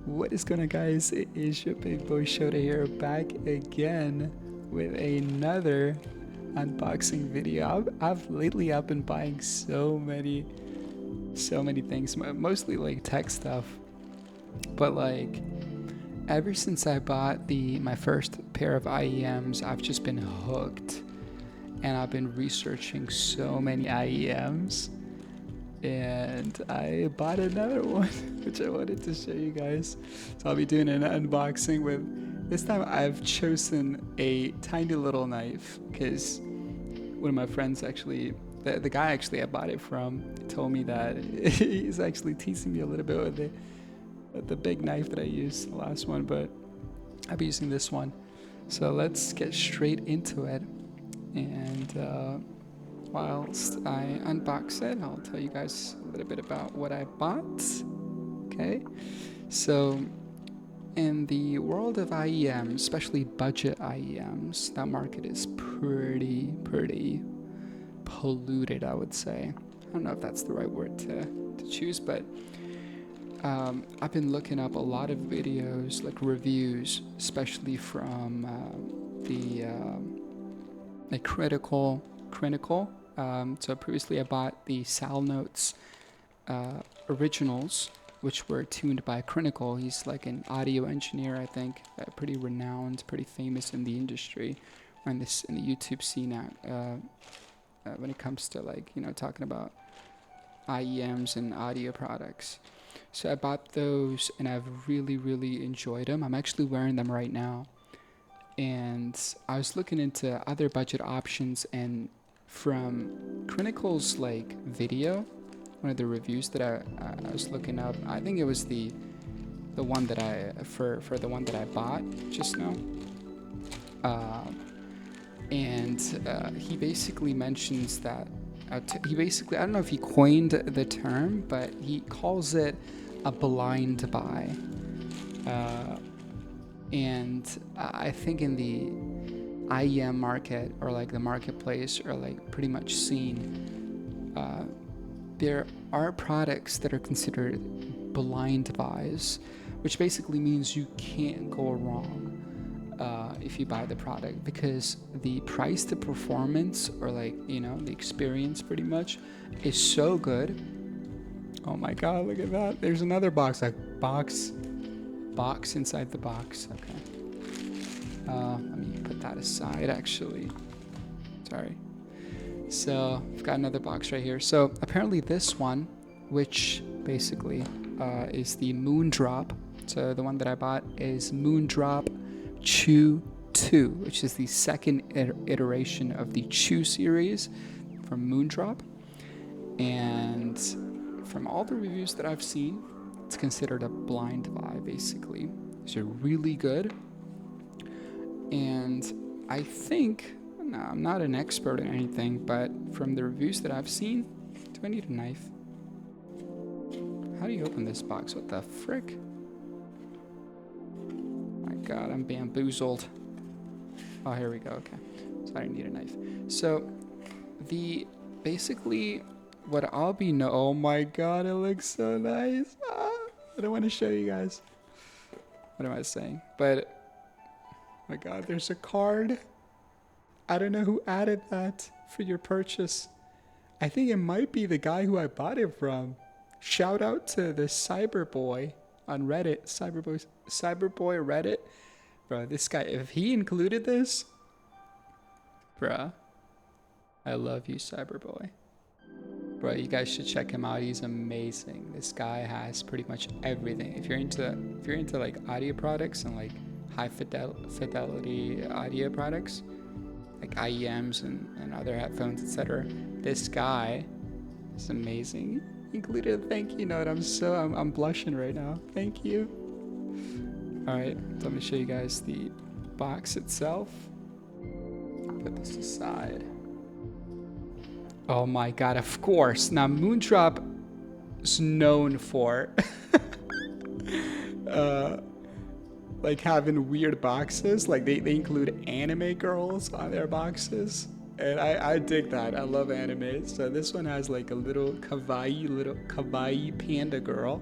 What is going on, guys? It is your big boy Shota here, back again with another unboxing video. I've lately been buying so many things, mostly like tech stuff, but like ever since I bought my first pair of IEMs, I've just been hooked, and I've been researching so many IEMs. And I bought another one, which I wanted to show you guys. So I'll be doing an unboxing with, this time I've chosen a tiny little knife, because one of my friends actually, the guy actually I bought it from, told me that he's actually teasing me a little bit with the big knife that I used, the last one, but I'll be using this one. So let's get straight into it. And whilst I unbox it, I'll tell you guys a little bit about what I bought. Okay, so in the world of IEMs, especially budget IEMs, that market is pretty polluted, I would say. I don't know if that's the right word to choose, but I've been looking up a lot of videos, like reviews, especially from like critical. So previously I bought the Sal Notes originals, which were tuned by Critical. He's like an audio engineer, I think, pretty renowned, pretty famous in the industry, or in the YouTube scene when it comes to, like, you know, talking about IEMs and audio products. So I bought those, and I've really enjoyed them. I'm actually wearing them right now, and I was looking into other budget options, and from Critical's like video, one of the reviews that I was looking up, I think it was the one that for the one that I bought just now, and he basically mentions that he basically, I don't know if he coined the term, but he calls it a blind buy, and I think in the IEM market, or like the marketplace, or like pretty much scene, there are products that are considered blind buys, which basically means you can't go wrong if you buy the product, because the price to performance, or like, you know, the experience pretty much is so good. Oh my god, look at that. There's another box, like box inside the box. Okay. Let me put that aside, actually. Sorry. So I've got another box right here. So apparently this one, which basically is the Moon Drop. So the one that I bought is Moon Drop Chu 2, which is the second iteration of the Chu series from MoonDrop. And from all the reviews that I've seen, it's considered a blind buy, basically. These are really good. And I think, no, I'm not an expert in anything, but from the reviews that I've seen, do I need a knife? How do you open this box? What the frick? My god, I'm bamboozled. Oh, here we go. Okay, so I didn't need a knife. So basically what I'll be oh my god, it looks so nice. I don't want to show you guys. What am I saying? But my god, there's a card. I don't know who added that for your purchase. I think it might be the guy who I bought it from. Shout out to the Cyberboy on Reddit. Cyberboy Reddit. Bro, this guy, if he included this, bruh, I love you, Cyberboy. Bro, you guys should check him out. He's amazing. This guy has pretty much everything. If you're into like audio products and like high fidelity audio products, like IEMs and other headphones, etc., this guy is amazing. He included a thank you note. I'm blushing right now. Thank you. All right, so let me show you guys the box itself. Put this aside. Oh my god, of course. Now MoonDrop is known for like having weird boxes. Like they include anime girls on their boxes, and I dig that. I love anime. So this one has like a little kawaii panda girl.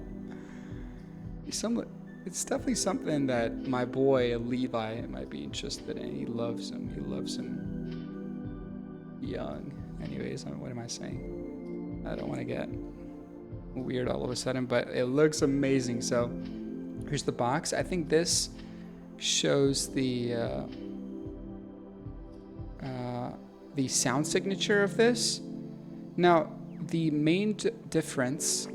It's definitely something that my boy Levi might be interested in. He loves him. He loves him young. Anyways, what am I saying? I don't want to get weird all of a sudden, but it looks amazing. So here's the box. I think this shows the sound signature of this. Now, the main difference,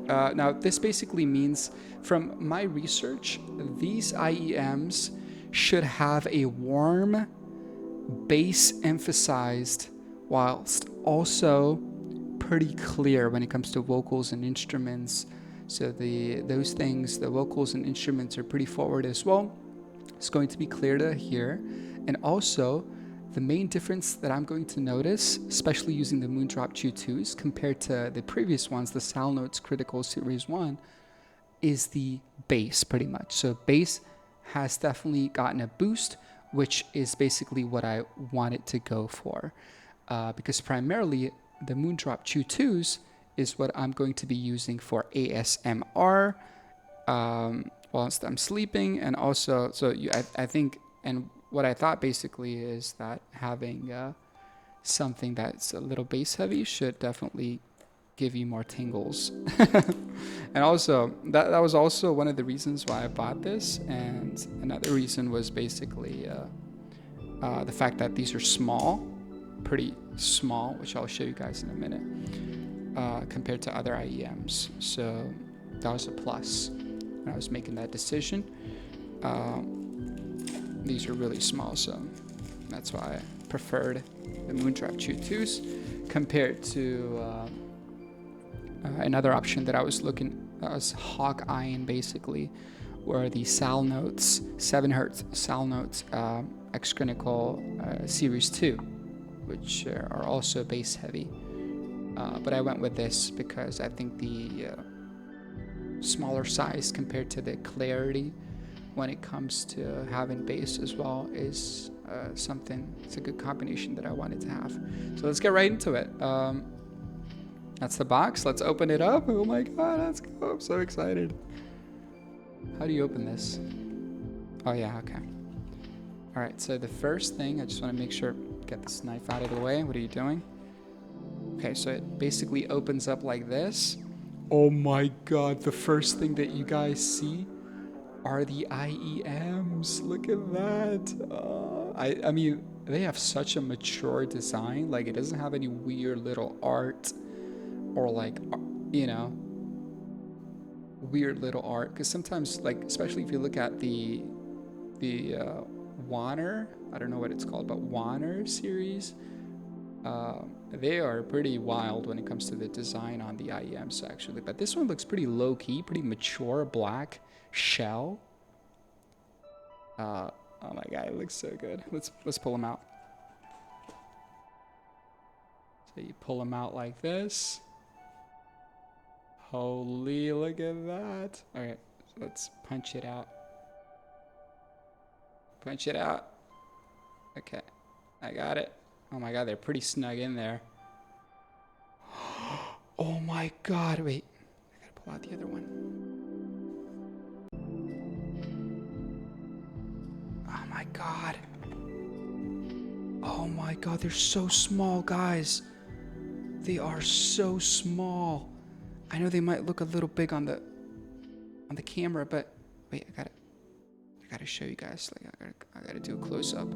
now this basically means, from my research, these IEMs should have a warm bass emphasized whilst also pretty clear when it comes to vocals and instruments. So those things, the vocals and instruments, are pretty forward as well. It's going to be clear to hear. And also, the main difference that I'm going to notice, especially using the Moon Drop Chu 2s compared to the previous ones, the Sound Notes Critical Series 1, is the bass, pretty much. So bass has definitely gotten a boost, which is basically what I want it to go for. Because primarily, the Moon Drop Chu 2s is what I'm going to be using for ASMR whilst I'm sleeping. And also, I think, and what I thought basically is that having something that's a little bass heavy should definitely give you more tingles. And also, that was also one of the reasons why I bought this. And another reason was basically the fact that these are small, pretty small, which I'll show you guys in a minute, compared to other IEMs. So that was a plus when I was making that decision. These are really small, so that's why I preferred the Moon Drop Chu 2s compared to another option that I was looking. That was hawk eyeing, basically, were the Sound Notes 7Hz Sound Notes X-Critical Series 2, which are also bass heavy. But I went with this because I think the smaller size compared to the clarity when it comes to having bass as well is something, it's a good combination that I wanted to have. So let's get right into it. That's the box. Let's open it up. Oh my god, let's go. I'm so excited. How do you open this? Oh yeah, okay. All right, so the first thing, I just want to make sure, get this knife out of the way. What are you doing? Okay, so it basically opens up like this. Oh my god, the first thing that you guys see are the IEMs. Look at that. I mean, they have such a mature design. Like, it doesn't have any weird little art or, like, you know, weird little art. Because sometimes, like, especially if you look at the Warner, I don't know what it's called, but Warner series, they are pretty wild when it comes to the design on the IEMs, actually. But this one looks pretty low-key, pretty mature, black shell. Oh my god, it looks so good. Let's pull them out. So you pull them out like this. Holy, look at that. All right, let's punch it out. Punch it out. Okay, I got it. Oh my god, they're pretty snug in there. Oh my god, wait. I gotta pull out the other one. Oh my god. Oh my god, they're so small, guys. They are so small. I know they might look a little big on the camera, but wait, I gotta show you guys. Like, I gotta do a close up.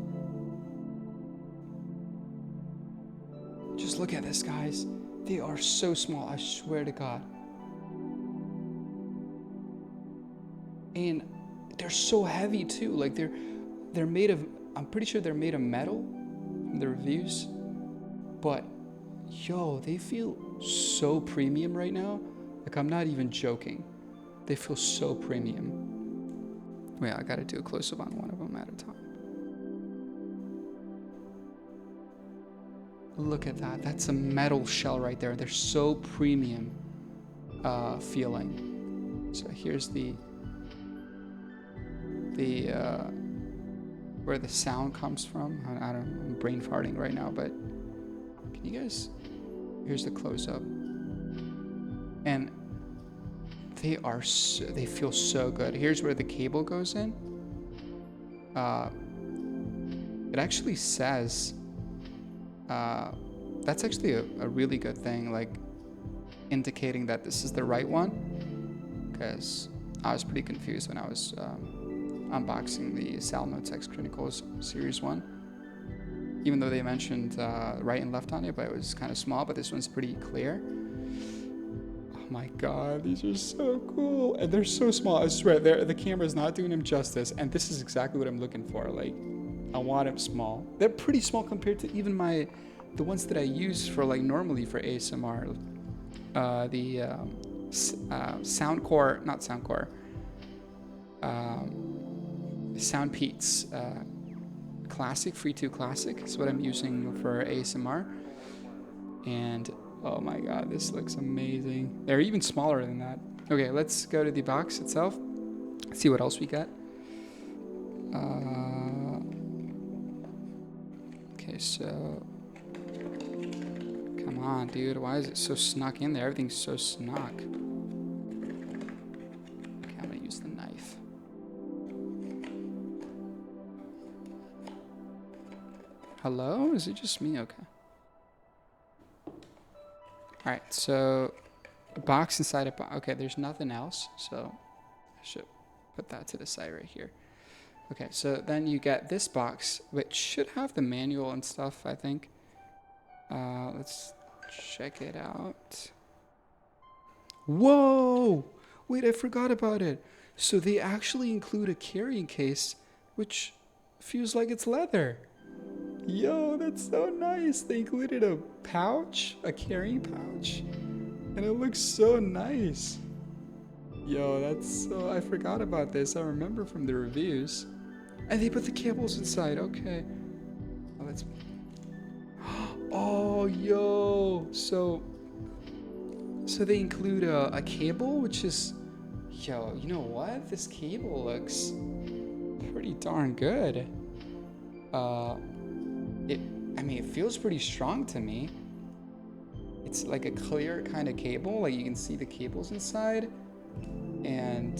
Just look at this, guys. They are so small, I swear to God. And they're so heavy too. Like, they're made of, I'm pretty sure they're made of metal from the reviews. But yo, they feel so premium right now. Like, I'm not even joking. They feel so premium. Wait, I gotta do a close up on one of them at a time. Look at that. That's a metal shell right there. They're so premium feeling. So here's the where the sound comes from. I don't know, I'm brain farting right now, but can you guys, here's the close up. And they feel so good. Here's where the cable goes in. It actually says, that's actually a really good thing, like indicating that this is the right one, because I was pretty confused when I was unboxing the Salnotes X Chronicles Series 1. Even though they mentioned right and left on it, but it was kind of small, but this one's pretty clear. Oh my god, these are so cool. And they're so small, I swear, the camera's not doing them justice, and this is exactly what I'm looking for. Like, I want them small. They're pretty small compared to even the ones that I use for like normally for ASMR. Soundcore, not Soundcore, Soundpeats Classic, Free 2 Classic is what I'm using for ASMR. And oh my god, this looks amazing. They're even smaller than that. Okay, let's go to the box itself. See what else we got. Okay, so come on, dude. Why is it so snuck in there? Everything's so snuck. Okay, I'm gonna use the knife. Hello? Is it just me? Okay. Alright, so a box inside a box. Okay, there's nothing else, so I should put that to the side right here. Okay, so then you get this box, which should have the manual and stuff, I think. Let's check it out. Whoa! Wait, I forgot about it. So they actually include a carrying case, which feels like it's leather. Yo, that's so nice. They included a pouch, a carrying pouch, and it looks so nice. Yo, that's so, I forgot about this. I remember from the reviews. And they put the cables inside, okay. Oh, let's, oh, yo. So they include a cable, which is, yo, you know what? This cable looks pretty darn good. I mean, it feels pretty strong to me. It's like a clear kind of cable, like you can see the cables inside. And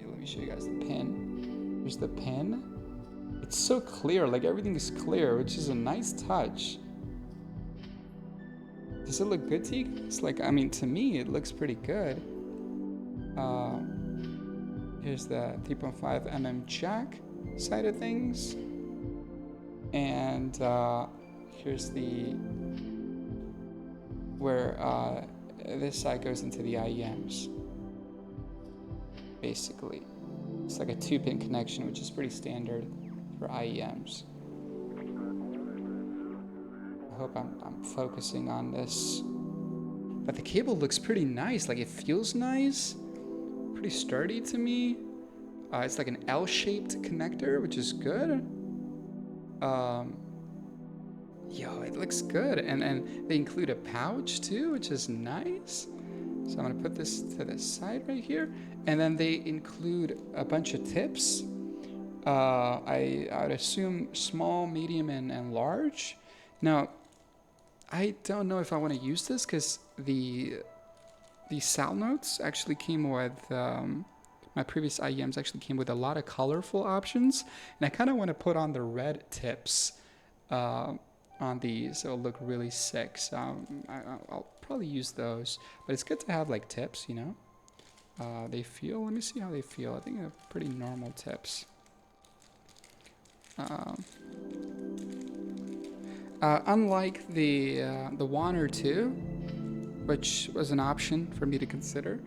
let me show you guys the pin. Here's the pin. It's so clear, like everything is clear, which is a nice touch. Does it look good to you? It's like, I mean, to me, it looks pretty good. Here's the 3.5mm jack side of things. And here's where this side goes into the IEMs. Basically, it's like a 2-pin connection, which is pretty standard for IEMs. I hope I'm focusing on this. But the cable looks pretty nice. Like, it feels nice, pretty sturdy to me. It's like an L-shaped connector, which is good. Yo, it looks good. And they include a pouch too, which is nice. So I'm gonna put this to the side right here. And then they include a bunch of tips. I would assume small, medium, and large. Now, I don't know if I want to use this because the Salnotes actually came with my previous IEMs actually came with a lot of colorful options, and I kind of want to put on the red tips on these. It'll look really sick, so I'll probably use those. But it's good to have like tips, you know. They feel. Let me see how they feel. I think they're pretty normal tips. Unlike the 1 or 2, which was an option for me to consider,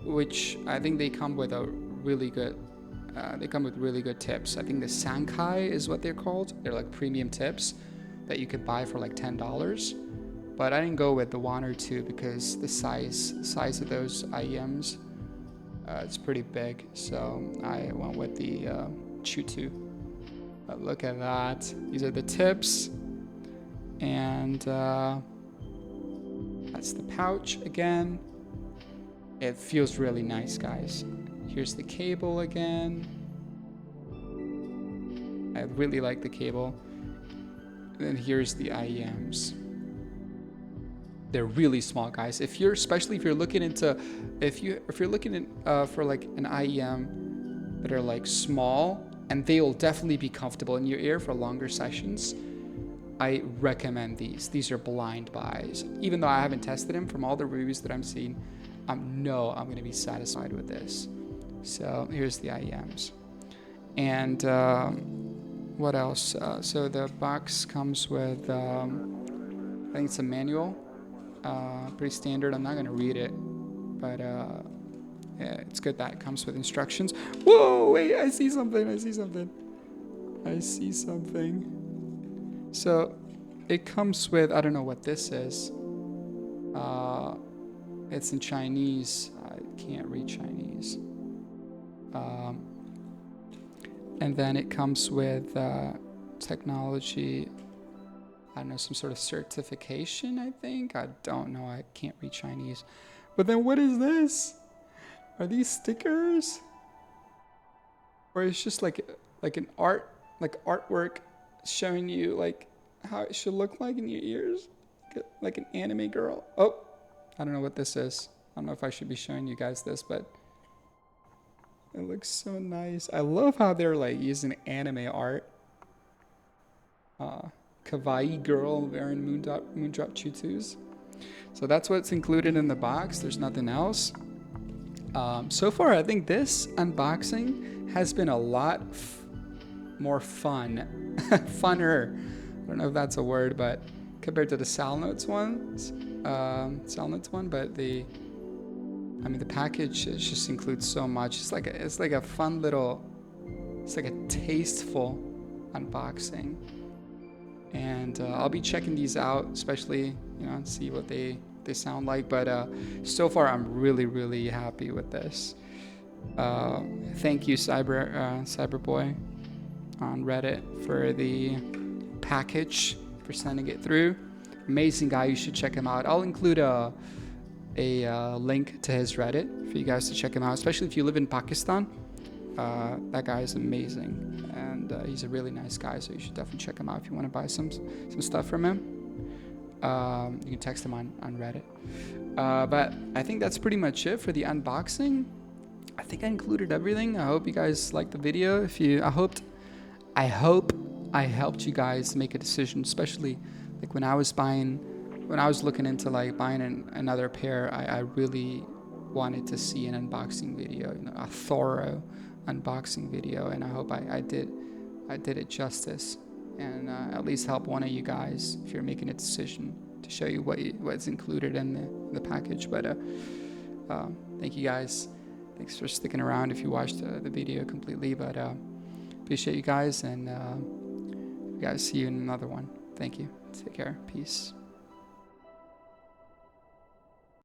which I think they come with a really good. They come with really good tips. I think the Sankai is what they're called. They're like premium tips that you could buy for like $10. But I didn't go with the 1 or 2 because the size of those IEMs, it's pretty big. So I went with the Chu 2. But look at that. These are the tips. And that's the pouch again. It feels really nice, guys. Here's the cable again. I really like the cable. And then here's the IEMs. they're really small, guys. Especially if you're looking into, if you're looking at for like an IEM that are like small, and they will definitely be comfortable in your ear for longer sessions, I recommend these. These are blind buys. Even though I haven't tested them, from all the reviews that I'm seeing, I'm going to be satisfied with this. So here's the IEMs. And what else? So the box comes with, I think it's a manual. Pretty standard. I'm not going to read it, but yeah, it's good that it comes with instructions. Whoa, wait, I see something. So it comes with, I don't know what this is. It's in Chinese. I can't read Chinese. And then it comes with technology, I don't know, some sort of certification, I think. I don't know. I can't read Chinese. But then what is this? Are these stickers? Or it's just like an artwork showing you like how it should look like in your ears? Like an anime girl. Oh, I don't know what this is. I don't know if I should be showing you guys this, but it looks so nice. I love how they're like using anime art. Kawaii girl wearing Moon Drop Chu 2s. So that's what's included in the box. There's nothing else. So far, I think this unboxing has been a lot more fun. Funner. I don't know if that's a word, but compared to the Salnotes one, but the package just includes so much. It's like a fun little, it's like a tasteful unboxing. And I'll be checking these out, especially, and see what they sound like. But so far, I'm really happy with this. Thank you, CyberBoy on Reddit for the package, for sending it through. Amazing guy. You should check him out. I'll include a link to his Reddit for you guys to check him out, especially if you live in Pakistan. That guy is amazing, and he's a really nice guy, so you should definitely check him out if you want to buy some stuff from him. You can text him on Reddit. But I think that's pretty much it for the unboxing. I think I included everything. I hope you guys liked the video. I hope I helped you guys make a decision, especially like when I was looking into like buying another pair. I really wanted to see an unboxing video, a thorough unboxing video, and I hope I did it justice, and at least help one of you guys if you're making a decision, to show you what's included in the package. But thank you guys. Thanks for sticking around if you watched the video completely. But appreciate you guys, and you guys, see you in another one. Thank you. Take care. Peace.